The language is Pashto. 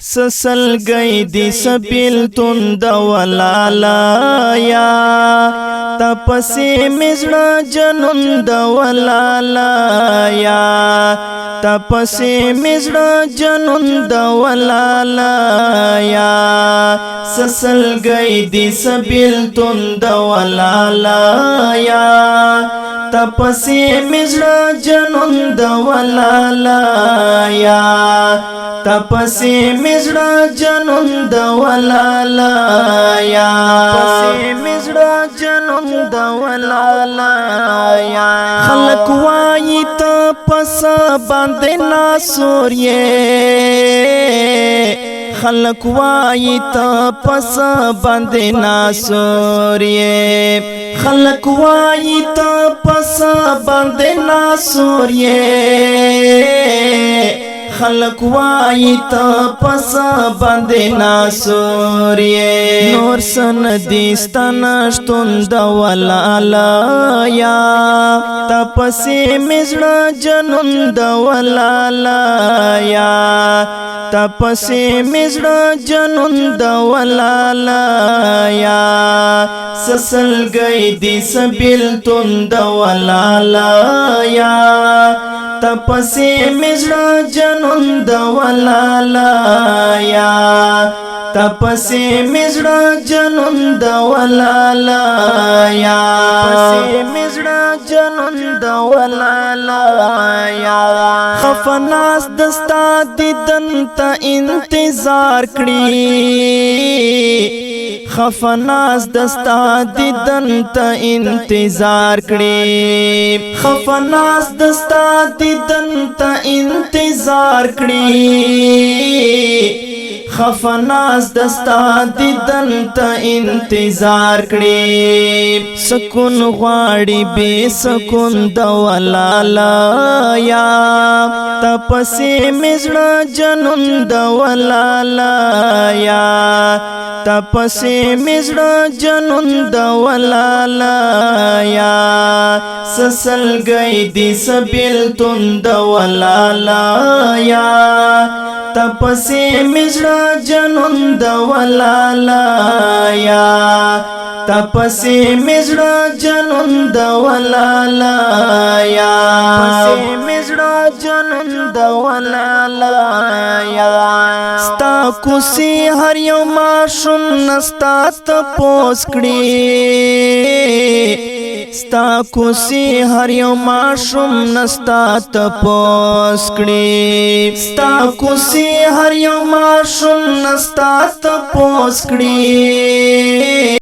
سسل گئی دی سپیل تند ولالا یا تپسی مزڑا جنند ولالا یا تپسی مزڑا جنند ولالا یا سسل گئی دی سپیل تند ولالا یا تپسی مزڑا جنند ولالا یا تپسی مزڑا جنند ولالا یا تپسی مزڑا جنند ولالا یا خلق وائی تپس باندے ناسور خلق وائی تپس باندے ناسور خلق وائی تپس باندے ناسور خلق وائی تپس باندے ناسور نور سن دیستانشتند ولالا یا تپسی مزڑا جنند ولالا یا تپسی مزڑا جنند ولالا یا سسل گئی دی سبیل تند ولالا یا تپسی مزڑا جنند ولالا یا تپسی مزڑا جنند ولالا یا تپسی مزڑا جنند ولالا یا خفناس دستا دیدن تا انتظار کړي خفناس دستا دیدن تا انتظار کړي خفناس دستا دیدن تا انتظار کړي خفناس دستا دیدن تا انتظار کړي سکون غواړي بے سکون د ولالا یا تپسی مزڑا جنند ولالا یا تپسی مزڑا جنند ولالا یا سسل گئی دی سبیل تند ولالا یا تپسی مزڑا جنند ولالا یا تپسی مزڑا جنند ولالا یا تپسی مزڑا جنند ولالا یا ستا کوسی هر یو ماشوم نستا تپوس کړي ستا کوسی هر یو ماشوم نستا تپوس کړي ستا کوسی هر یو ماشوم نستا تپوس کړي